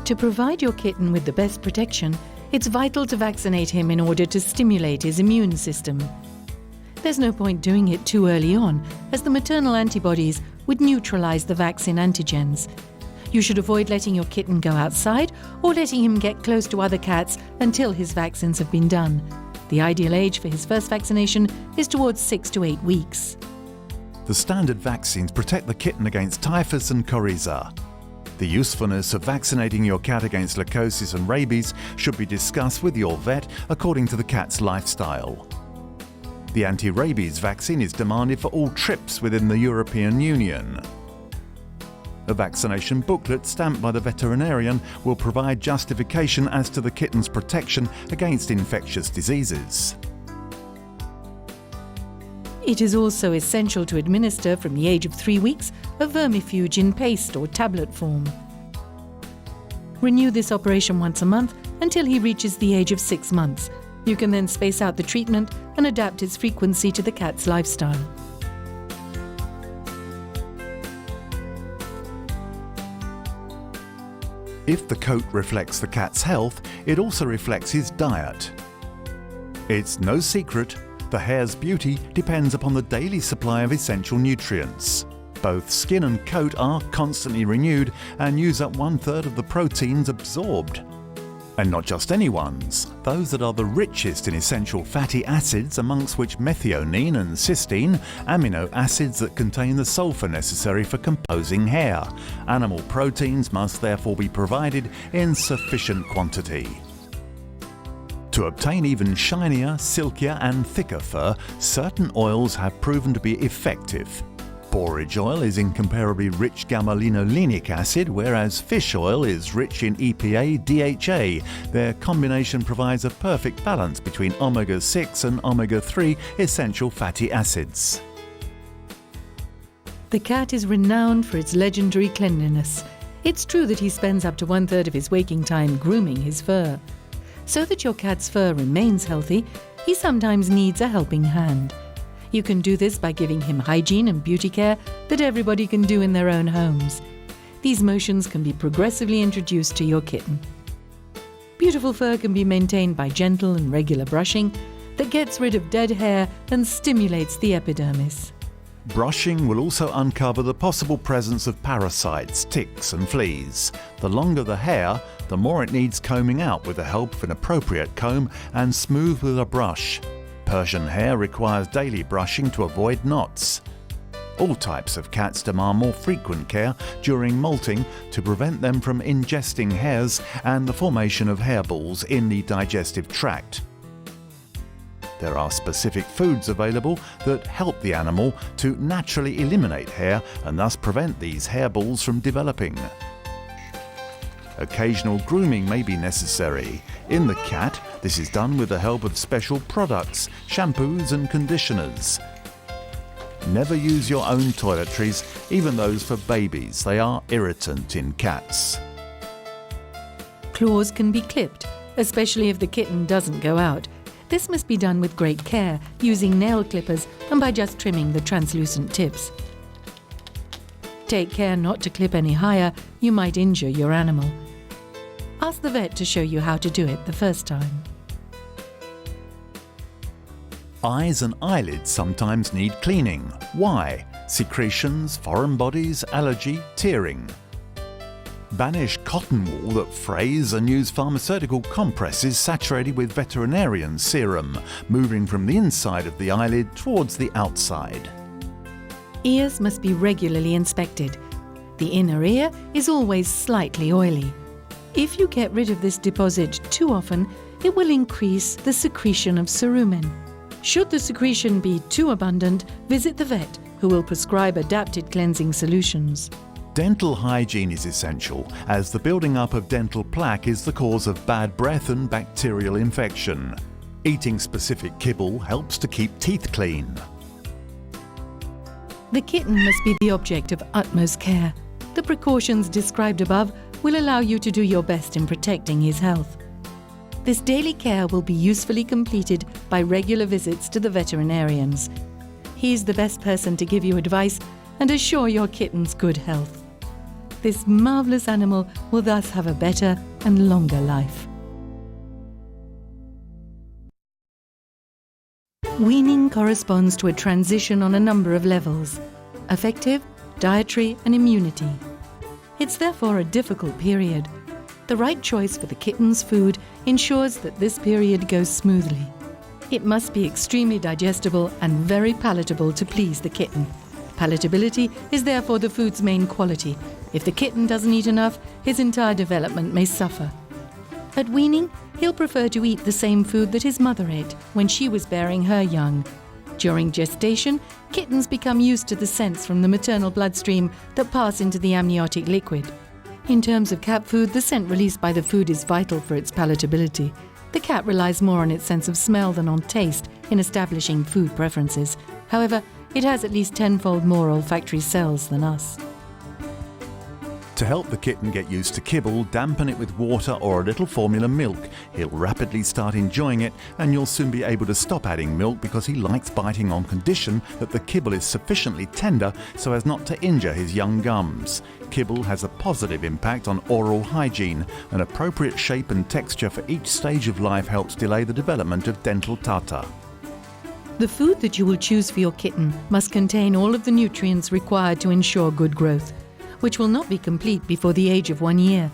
To provide your kitten with the best protection, it's vital to vaccinate him in order to stimulate his immune system. There's no point doing it too early on, as the maternal antibodies would neutralize the vaccine antigens. You should avoid letting your kitten go outside or letting him get close to other cats until his vaccines have been done. The ideal age for his first vaccination is towards 6 to 8 weeks. The standard vaccines protect the kitten against typhus and coryza. The usefulness of vaccinating your cat against leukosis and rabies should be discussed with your vet according to the cat's lifestyle. The anti-rabies vaccine is demanded for all trips within the European Union. A vaccination booklet stamped by the veterinarian will provide justification as to the kitten's protection against infectious diseases. It is also essential to administer from the age of 3 weeks a vermifuge in paste or tablet form. Renew this operation once a month until he reaches the age of 6 months. You can then space out the treatment and adapt its frequency to the cat's lifestyle. If the coat reflects the cat's health, it also reflects his diet. It's no secret, the hair's beauty depends upon the daily supply of essential nutrients. Both skin and coat are constantly renewed and use up 1/3 of the proteins absorbed. And not just any ones, those that are the richest in essential fatty acids, amongst which methionine and cysteine, amino acids that contain the sulfur necessary for composing hair. Animal proteins must therefore be provided in sufficient quantity. To obtain even shinier, silkier and thicker fur, certain oils have proven to be effective. Borage oil is incomparably rich gamma-linolenic acid, whereas fish oil is rich in EPA-DHA. Their combination provides a perfect balance between omega-6 and omega-3 essential fatty acids. The cat is renowned for its legendary cleanliness. It's true that he spends up to 1/3 of his waking time grooming his fur. So that your cat's fur remains healthy, he sometimes needs a helping hand. You can do this by giving him hygiene and beauty care that everybody can do in their own homes. These motions can be progressively introduced to your kitten. Beautiful fur can be maintained by gentle and regular brushing that gets rid of dead hair and stimulates the epidermis. Brushing will also uncover the possible presence of parasites, ticks and fleas. The longer the hair, the more it needs combing out with the help of an appropriate comb and smooth with a brush. Persian hair requires daily brushing to avoid knots. All types of cats demand more frequent care during molting to prevent them from ingesting hairs and the formation of hairballs in the digestive tract. There are specific foods available that help the animal to naturally eliminate hair and thus prevent these hairballs from developing. Occasional grooming may be necessary. In the cat, this is done with the help of special products, shampoos and conditioners. Never use your own toiletries, even those for babies. They are irritant in cats. Claws can be clipped, especially if the kitten doesn't go out. This must be done with great care, using nail clippers and by just trimming the translucent tips. Take care not to clip any higher, you might injure your animal. Ask the vet to show you how to do it the first time. Eyes and eyelids sometimes need cleaning. Why? Secretions, foreign bodies, allergy, tearing. Banish cotton wool that frays and use pharmaceutical compresses saturated with veterinarian serum, moving from the inside of the eyelid towards the outside. Ears must be regularly inspected. The inner ear is always slightly oily. If you get rid of this deposit too often, it will increase the secretion of cerumen. Should the secretion be too abundant, visit the vet, who will prescribe adapted cleansing solutions. Dental hygiene is essential, as the building up of dental plaque is the cause of bad breath and bacterial infection. Eating specific kibble helps to keep teeth clean. The kitten must be the object of utmost care. The precautions described above will allow you to do your best in protecting his health. This daily care will be usefully completed by regular visits to the veterinarians. He's the best person to give you advice and assure your kitten's good health. This marvellous animal will thus have a better and longer life. Weaning corresponds to a transition on a number of levels: affective, dietary and immunity. It's therefore a difficult period. The right choice for the kitten's food ensures that this period goes smoothly. It must be extremely digestible and very palatable to please the kitten. Palatability is therefore the food's main quality. If the kitten doesn't eat enough, his entire development may suffer. At weaning, he'll prefer to eat the same food that his mother ate when she was bearing her young. During gestation, kittens become used to the scents from the maternal bloodstream that pass into the amniotic liquid. In terms of cat food, the scent released by the food is vital for its palatability. The cat relies more on its sense of smell than on taste in establishing food preferences. However, it has at least 10-fold more olfactory cells than us. To help the kitten get used to kibble, dampen it with water or a little formula milk. He'll rapidly start enjoying it, and you'll soon be able to stop adding milk because he likes biting on condition that the kibble is sufficiently tender so as not to injure his young gums. Kibble has a positive impact on oral hygiene. An appropriate shape and texture for each stage of life helps delay the development of dental tartar. The food that you will choose for your kitten must contain all of the nutrients required to ensure good growth, which will not be complete before the age of 1 year.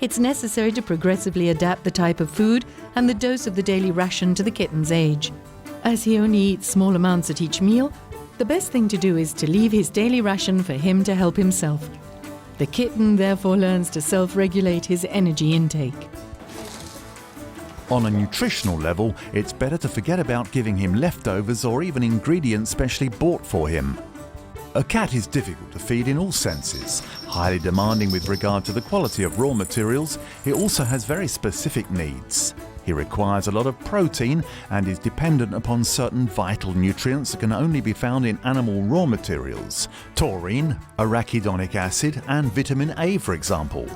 It's necessary to progressively adapt the type of food and the dose of the daily ration to the kitten's age. As he only eats small amounts at each meal, the best thing to do is to leave his daily ration for him to help himself. The kitten therefore learns to self-regulate his energy intake. On a nutritional level, it's better to forget about giving him leftovers or even ingredients specially bought for him. A cat is difficult to feed in all senses. Highly demanding with regard to the quality of raw materials, he also has very specific needs. He requires a lot of protein and is dependent upon certain vital nutrients that can only be found in animal raw materials: taurine, arachidonic acid and vitamin A, for example.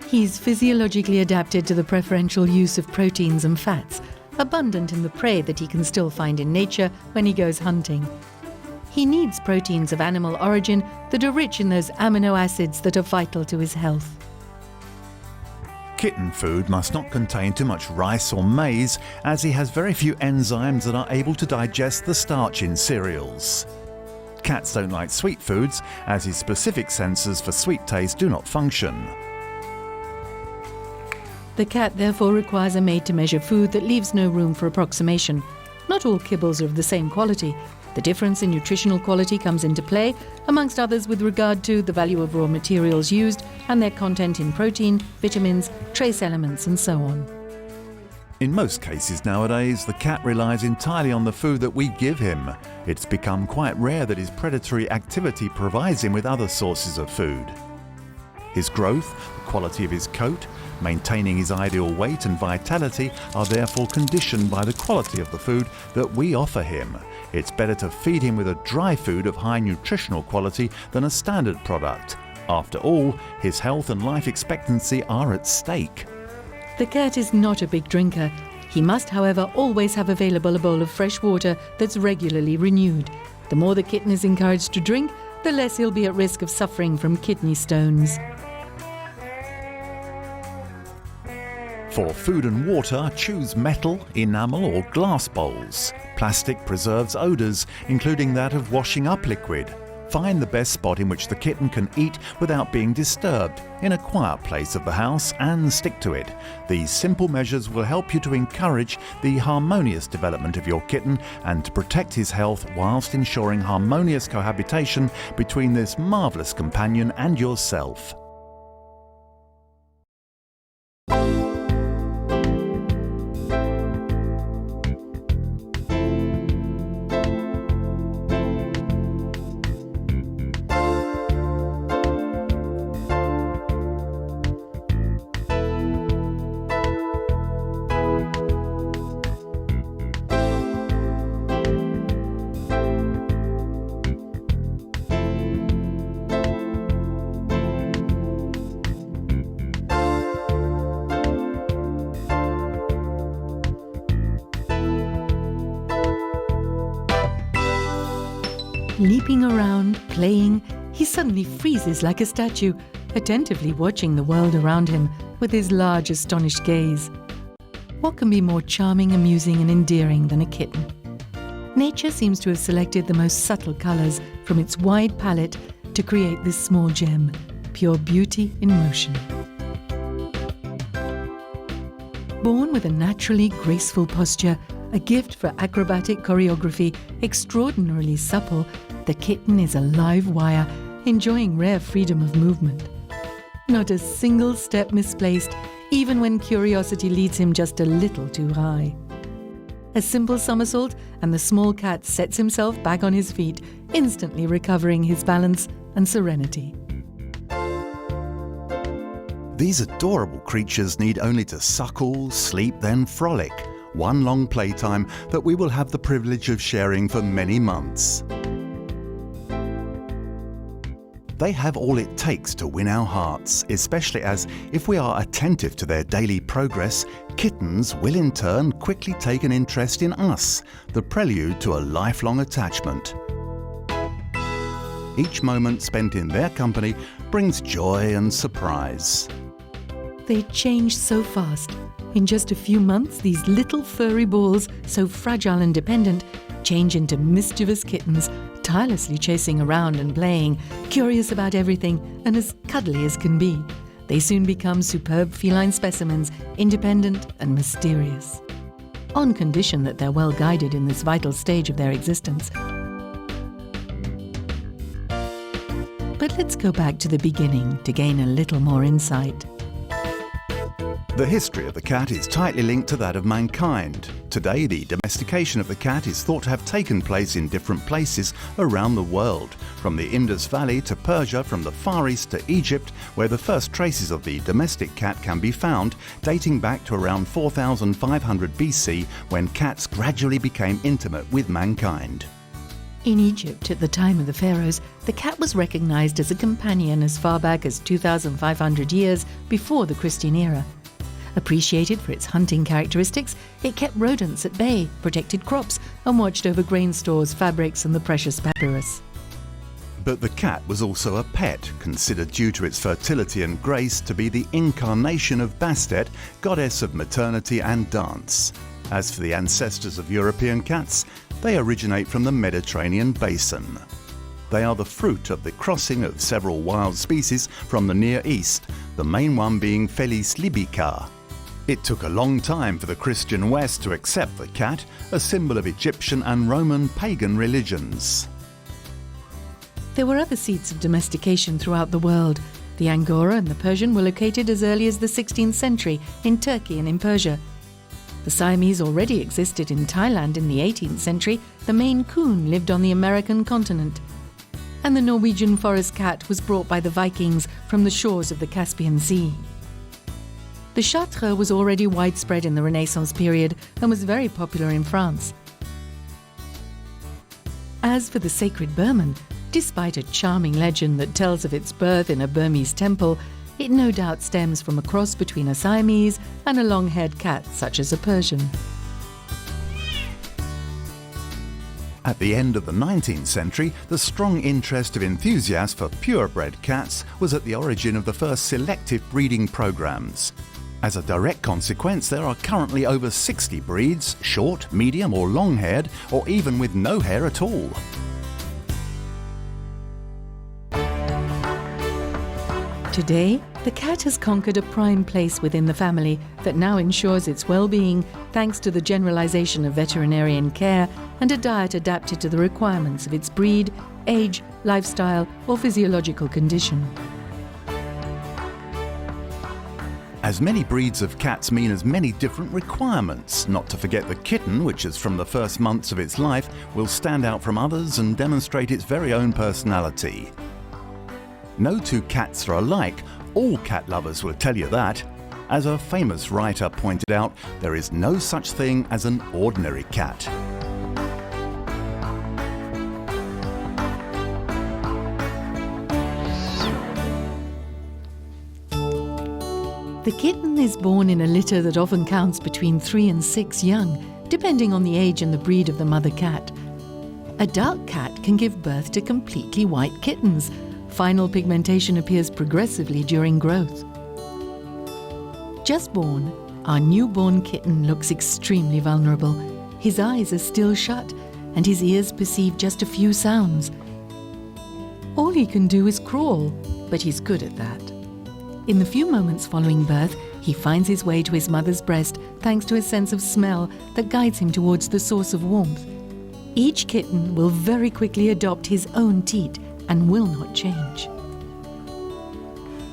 He's physiologically adapted to the preferential use of proteins and fats, abundant in the prey that he can still find in nature when he goes hunting. He needs proteins of animal origin that are rich in those amino acids that are vital to his health. Kitten food must not contain too much rice or maize, as he has very few enzymes that are able to digest the starch in cereals. Cats don't like sweet foods, as his specific sensors for sweet taste do not function. The cat therefore requires a made-to-measure food that leaves no room for approximation. Not all kibbles are of the same quality. The difference in nutritional quality comes into play, amongst others with regard to the value of raw materials used and their content in protein, vitamins, trace elements and so on. In most cases nowadays, the cat relies entirely on the food that we give him. It's become quite rare that his predatory activity provides him with other sources of food. His growth, the quality of his coat, maintaining his ideal weight and vitality are therefore conditioned by the quality of the food that we offer him. It's better to feed him with a dry food of high nutritional quality than a standard product. After all, his health and life expectancy are at stake. The cat is not a big drinker. He must, however, always have available a bowl of fresh water that's regularly renewed. The more the kitten is encouraged to drink, the less he'll be at risk of suffering from kidney stones. For food and water, choose metal, enamel or glass bowls. Plastic preserves odours, including that of washing up liquid. Find the best spot in which the kitten can eat without being disturbed, in a quiet place of the house, and stick to it. These simple measures will help you to encourage the harmonious development of your kitten and to protect his health whilst ensuring harmonious cohabitation between this marvellous companion and yourself. Leaping around, playing, He suddenly freezes like a statue, attentively watching the world around him with his large, astonished gaze. What can be more charming, amusing, and endearing than a kitten? Nature seems to have selected the most subtle colours from its wide palette to create this small gem, pure beauty in motion. Born with a naturally graceful posture, a gift for acrobatic choreography, extraordinarily supple, the kitten is a live wire, enjoying rare freedom of movement. Not a single step misplaced, even when curiosity leads him just a little too high. A simple somersault, and the small cat sets himself back on his feet, instantly recovering his balance and serenity. These adorable creatures need only to suckle, sleep, then frolic. One long playtime that we will have the privilege of sharing for many months. They have all it takes to win our hearts, especially as, if we are attentive to their daily progress, kittens will in turn quickly take an interest in us, the prelude to a lifelong attachment. Each moment spent in their company brings joy and surprise. They change so fast. In just a few months, these little furry balls, so fragile and dependent, change into mischievous kittens, tirelessly chasing around and playing, curious about everything, and as cuddly as can be. They soon become superb feline specimens, independent and mysterious. On condition that they're well guided in this vital stage of their existence. But let's go back to the beginning to gain a little more insight. The history of the cat is tightly linked to that of mankind. Today, the domestication of the cat is thought to have taken place in different places around the world, from the Indus Valley to Persia, from the Far East to Egypt, where the first traces of the domestic cat can be found, dating back to around 4500 BC, when cats gradually became intimate with mankind. In Egypt, at the time of the pharaohs, the cat was recognized as a companion as far back as 2,500 years before the Christian era. Appreciated for its hunting characteristics, it kept rodents at bay, protected crops, and watched over grain stores, fabrics, and the precious papyrus. But the cat was also a pet, considered due to its fertility and grace to be the incarnation of Bastet, goddess of maternity and dance. As for the ancestors of European cats, they originate from the Mediterranean basin. They are the fruit of the crossing of several wild species from the Near East, the main one being Felis libica. It took a long time for the Christian West to accept the cat, a symbol of Egyptian and Roman pagan religions. There were other seats of domestication throughout the world. The Angora and the Persian were located as early as the 16th century in Turkey and in Persia. The Siamese already existed in Thailand in the 18th century. The Maine Coon lived on the American continent. And the Norwegian forest cat was brought by the Vikings from the shores of the Caspian Sea. The Chartres was already widespread in the Renaissance period and was very popular in France. As for the sacred Burman, despite a charming legend that tells of its birth in a Burmese temple, it no doubt stems from a cross between a Siamese and a long-haired cat such as a Persian. At the end of the 19th century, the strong interest of enthusiasts for purebred cats was at the origin of the first selective breeding programs. As a direct consequence, there are currently over 60 breeds, short, medium or long-haired, or even with no hair at all. Today, the cat has conquered a prime place within the family that now ensures its well-being thanks to the generalization of veterinarian care and a diet adapted to the requirements of its breed, age, lifestyle, or physiological condition. As many breeds of cats mean as many different requirements, not to forget the kitten, which is from the first months of its life, will stand out from others and demonstrate its very own personality. No two cats are alike. All cat lovers will tell you that. As a famous writer pointed out, there is no such thing as an ordinary cat. The kitten is born in a litter that often counts between 3 and 6 young, depending on the age and the breed of the mother cat. A dark cat can give birth to completely white kittens, final pigmentation appears progressively during growth. Just born, our newborn kitten looks extremely vulnerable. His eyes are still shut, and his ears perceive just a few sounds. All he can do is crawl, but he's good at that. In the few moments following birth, he finds his way to his mother's breast thanks to a sense of smell that guides him towards the source of warmth. Each kitten will very quickly adopt his own teat and will not change.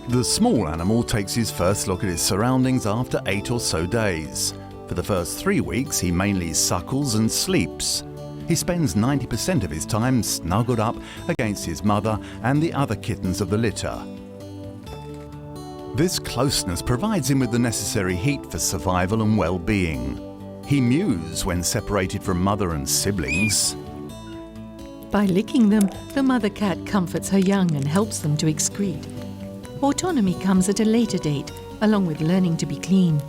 The small animal takes his first look at his surroundings after 8 or so days. For the first 3 weeks, he mainly suckles and sleeps. He spends 90% of his time snuggled up against his mother and the other kittens of the litter. This closeness provides him with the necessary heat for survival and well-being. He mews when separated from mother and siblings. By licking them, the mother cat comforts her young and helps them to excrete. Autonomy comes at a later date, along with learning to be clean.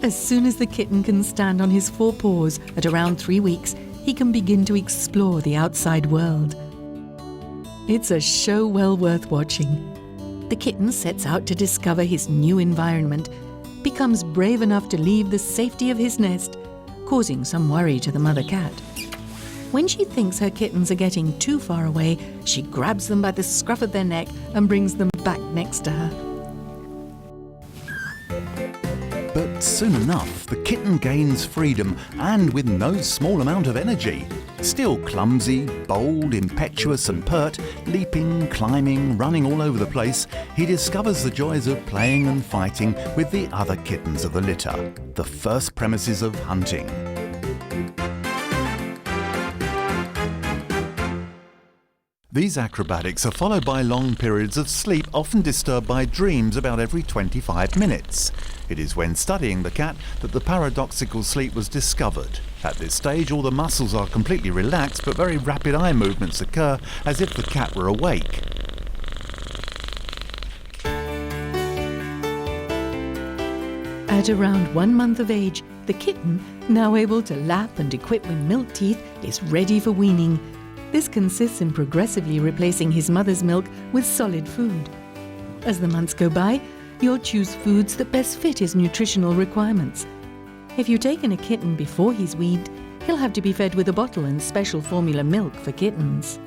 As soon as the kitten can stand on his 4 paws at around 3 weeks, he can begin to explore the outside world. It's a show well worth watching. The kitten sets out to discover his new environment, becomes brave enough to leave the safety of his nest, causing some worry to the mother cat. When she thinks her kittens are getting too far away, she grabs them by the scruff of their neck and brings them back next to her. But soon enough, the kitten gains freedom, and with no small amount of energy. Still clumsy, bold, impetuous and pert, leaping, climbing, running all over the place, he discovers the joys of playing and fighting with the other kittens of the litter, the first premises of hunting. These acrobatics are followed by long periods of sleep, often disturbed by dreams about every 25 minutes. It is when studying the cat that the paradoxical sleep was discovered. At this stage, all the muscles are completely relaxed, but very rapid eye movements occur as if the cat were awake. At around 1 month of age, the kitten, now able to lap and equipped with milk teeth, is ready for weaning. This consists in progressively replacing his mother's milk with solid food. As the months go by, you'll choose foods that best fit his nutritional requirements. If you've taken a kitten before he's weaned, he'll have to be fed with a bottle and special formula milk for kittens.